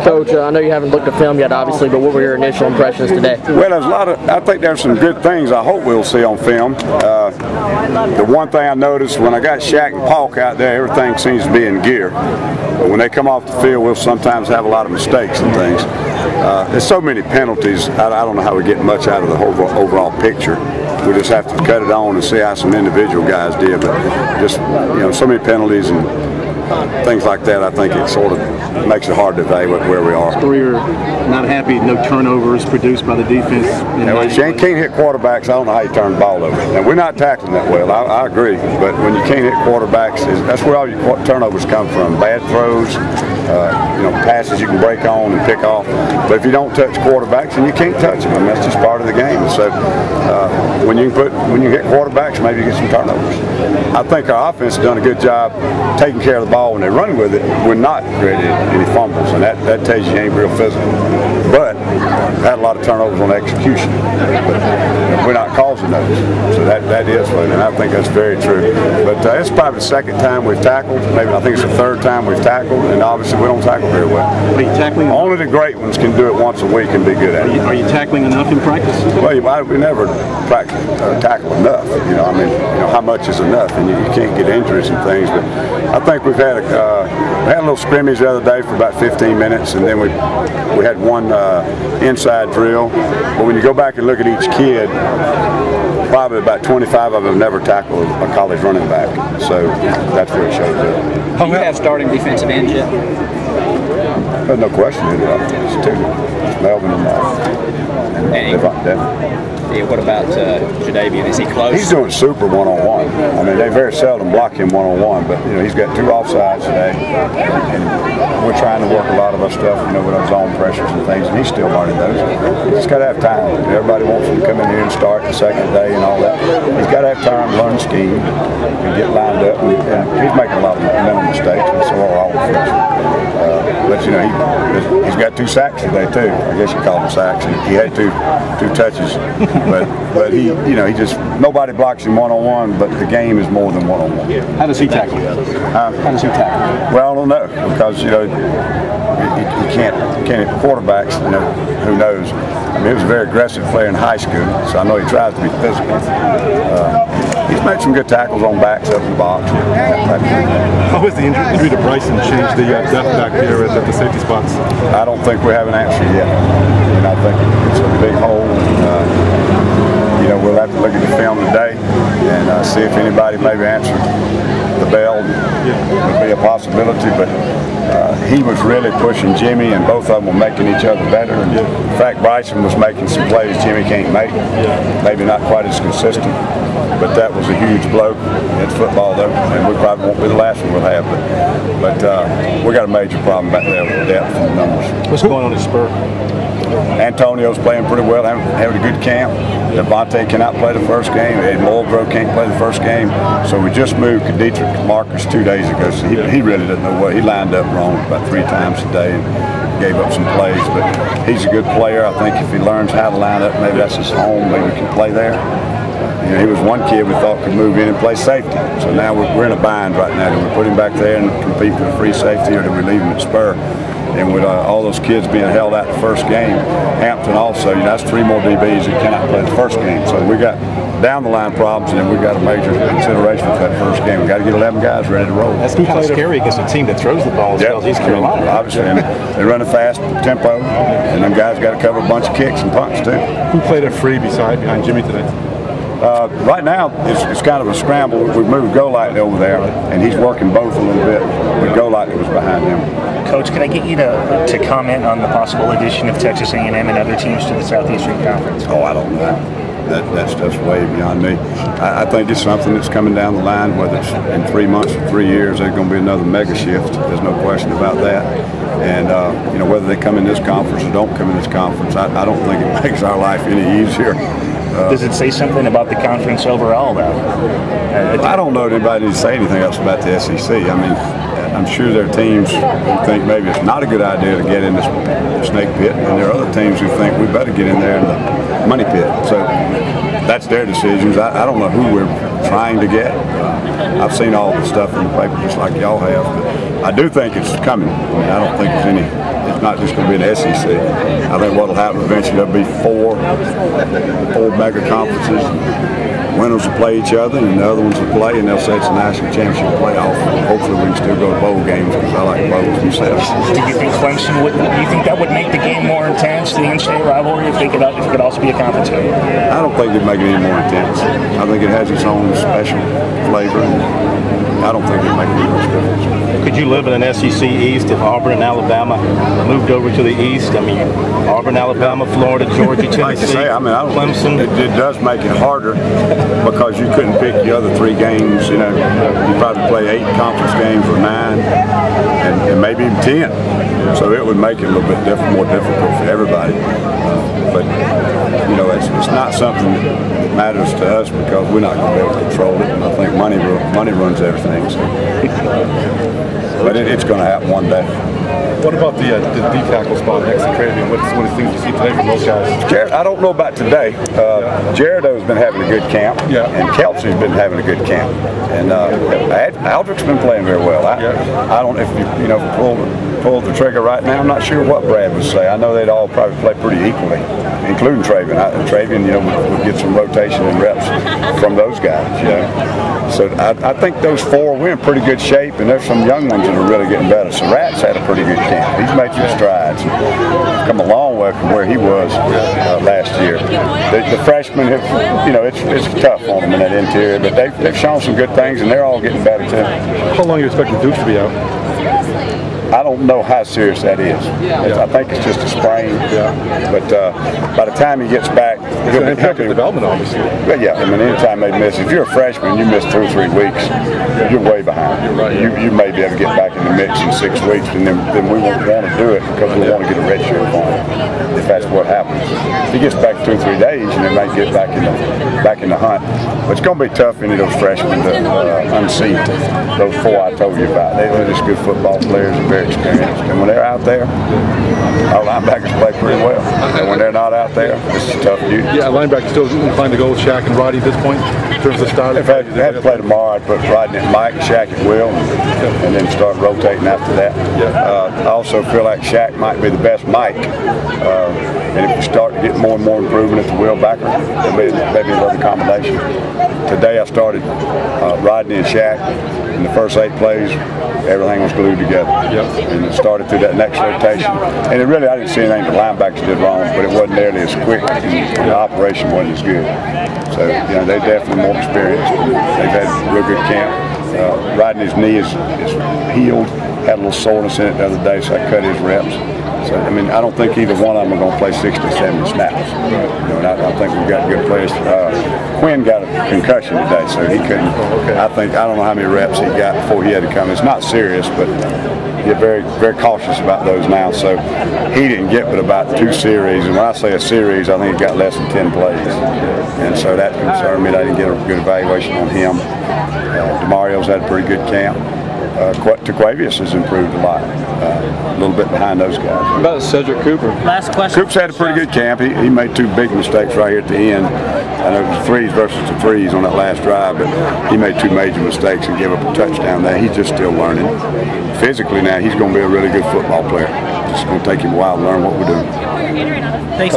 Coach, I know you haven't looked at film yet, obviously, but what were your initial impressions today? Well, there's a lot of. I think there's some good things I hope we'll see on film. The one thing I noticed when I got Shaq and Pauk out there, everything seems to be in gear. But when they come off the field, we'll sometimes have a lot of mistakes and things. There's so many penalties. I don't know how we get much out of the overall picture. We just have to cut it on and see how some individual guys did. But just so many penalties and things like that, I think it sort of makes it hard to evaluate where we are. So you're not happy, no turnovers produced by the defense? If you can't hit quarterbacks, I don't know how you turn the ball over. And we're not tackling that well, I agree. But when you can't hit quarterbacks, that's where all your turnovers come from. Bad throws, passes you can break on and pick off. But if you don't touch quarterbacks, then you can't touch them. I mean, that's just part of the game. So when you hit quarterbacks, maybe you get some turnovers. I think our offense has done a good job taking care of the ball when they run with it. We're not creating any fumbles, and that tells you ain't real physical. But had a lot of turnovers on execution. But we're not causing those, so that is funny, and I think that's very true. But it's probably the second time we've tackled. Maybe I think it's the third time we've tackled, and obviously we don't tackle very well. Are you tackling? Only the great ones can do it once a week and be good at it. Are you tackling enough in practice? Well, we never tackle enough. How much is enough? And you can't get injuries and things. But I think we had a little scrimmage the other day for about 15 minutes, and then we had one inside drill. But when you go back and look at each kid, probably about 25 of them never tackled a college running back. So that's where it shows up. Do you have starting defensive ends yet? There's no question in it. It's two. It's Melvin and Devin. Yeah, what about Jadavian? Is he close? He's doing super one-on-one. I mean, they very seldom block him one-on-one, but he's got 2 offsides today, and we're trying to work a lot of our stuff, with our zone pressures and things, and he's still learning those. He's just got to have time. Everybody wants him to come in here and start the second day and all that. He's got to have time to learn the scheme and get lined up, and he's making a lot of mental mistakes, and so are all the freshmen. But he's got 2 sacks today too. I guess you call them sacks. He had two touches. But he just, nobody blocks him one-on-one, but the game is more than one-on-one. How does he tackle? How does he tackle? Well, I don't know, because you can't hit quarterbacks. Who knows? I mean, he was a very aggressive player in high school, so I know he tries to be physical. He's made some good tackles on backs up in the box. How has the injury to Bryson changed the depth back there at the safety spots? I don't think we have an answer yet. I think it's a big hole. We'll have to look at the film today and see if anybody maybe answered the bell. Would be a possibility, but he was really pushing Jimmy, and both of them were making each other better. And in fact, Bryson was making some plays Jimmy can't make. Maybe not quite as consistent, but that was a huge blow. It's football, though, and we probably won't be the last one we'll have. But we got a major problem back there with depth and numbers. What's going on at Spur? Antonio's playing pretty well, having a good camp. Devontae cannot play the first game. Ed Mulgrew can't play the first game. So we just moved Dietrich Marcus 2 days ago. So he really doesn't know what. He lined up wrong about 3 times today and gave up some plays. But he's a good player. I think if he learns how to line up, maybe that's his home. Maybe he can play there. He was one kid we thought could move in and play safety. So now we're in a bind right now. Do we put him back there and compete for the free safety, or do we leave him at Spur? And with all those kids being held out the first game, Hampton also, that's 3 more DBs that cannot play the first game. So we got down the line problems, and then we got a major consideration for that first game. We got to get 11 guys ready to roll. That's kind of scary against a team that throws the ball as well as East Carolina. Obviously, and they run a fast tempo, and them guys got to cover a bunch of kicks and punts too. Who played a free behind Jimmy today? Right now, it's kind of a scramble. We've moved Golightly over there, and he's working both a little bit, but Golightly was behind him. Coach, can I get you to comment on the possible addition of Texas A&M and other teams to the Southeastern Conference? Oh, I don't know. That's just way beyond me. I think it's something that's coming down the line, whether it's in 3 months or 3 years, there's going to be another mega shift. There's no question about that. And, whether they come in this conference or don't come in this conference, I don't think it makes our life any easier. Does it say something about the conference overall, though? I don't know if anybody needs to say anything else about the SEC. I mean, I'm sure there are teams who think maybe it's not a good idea to get in this snake pit, and there are other teams who think we better get in there in the money pit. So that's their decisions. I don't know who we're trying to get. I've seen all the stuff in the paper just like y'all have, but I do think it's coming. I mean, I don't think it's not just going to be an SEC. I think what will happen eventually, there'll be four mega conferences. Winners will play each other, and the other ones will play, and they'll say it's a national championship playoff. Hopefully, we can still go to bowl games because I like bowls myself. Do you think Clemson would? Do you think that would make the game more intense, the in-state rivalry, if it could also be a conference game? I don't think it'd make it any more intense. I think it has its own special flavor, and I don't think it'd make any much difference. Could you live in an SEC East if Auburn and Alabama moved over to the East? I mean, Auburn, Alabama, Florida, Georgia, Tennessee, like I say, I mean, Clemson. It does make it harder because you couldn't pick the other 3 games. You know, you probably play 8 conference games or 9, and maybe even 10. So it would make it a little bit more difficult for everybody. But you know, it's not something that matters to us because we're not going to be able to control it. And I think money runs everything. So. But it's going to happen one day. What about the D tackle spot next to Travian? What are the things you see today from those guys? Jared, I don't know about today. Jaredo's been having a good camp, and Kelsey's been having a good camp, and Aldrich's been playing very well. I don't know if you pull the trigger right now. I'm not sure what Brad would say. I know they'd all probably play pretty equally, including Travian. Travian, would get some rotation and reps from those guys. So I think those 4 we're in pretty good shape, and there's some young ones that are really getting better. So Rat's had a pretty good camp. He's made some strides. Come a long way from where he was last year. The freshmen have, it's tough on them in that interior, but they've shown some good things, and they're all getting better too. How long are you expecting Dukes to be out? I don't know how serious that is. I think it's just a sprain. But by the time he gets back, he'll be happy development, obviously. But yeah, I mean, anytime they miss, if you're a freshman, you miss 2 or 3 weeks, you're way behind. You're right. You may be able to get back in the mix in 6 weeks, and then we won't want to do it because we want to get a red shirt on it, if that's what happens. If he gets back 2 or 3 days, and they might get back in the hunt. But it's going to be tough for any of those freshmen to unseat those 4 I told you about. They're just good football players and very experienced. And when they're out there, our linebackers play pretty well. And when they're not out there, it's a tough duty. Yeah, linebackers still inclined to go with Shaq and Roddy at this point in terms of style. If I had to play tomorrow, I'd put Rodney and Mike, Shaq at will, and then start rotating after that. I also feel like Shaq might be the best Mike. And if you start to get more and more improvement at the will backer, there'll be maybe another combination. Today I started Rodney and Shaq. In the first 8 plays, everything was glued together. And it started through that next rotation. And I didn't see anything the linebackers did wrong, but it wasn't nearly as quick, and the operation wasn't as good. So, they're definitely more experienced. They've had a real good camp. Rodney's knee is healed, had a little soreness in it the other day, so I cut his reps. So, I mean, I don't think either one of them are going to play 60, 70 snaps. And I think we've got good players. Quinn got a concussion today, so he couldn't. I don't know how many reps he got before he had to come. It's not serious, but you're very, very cautious about those now. So he didn't get but about 2 series. And when I say a series, I think he got less than 10 plays. And so that concerned me that I didn't get a good evaluation on him. DeMario's had a pretty good camp. Taquavius has improved a lot. A little bit behind those guys. What about Cedric Cooper? Last question. Coop's had a pretty good camp. He made 2 big mistakes right here at the end. I know it was 3s versus the 3s on that last drive, but he made 2 major mistakes and gave up a touchdown there. He's just still learning. Physically now, he's going to be a really good football player. It's going to take him a while to learn what we're doing. Thanks.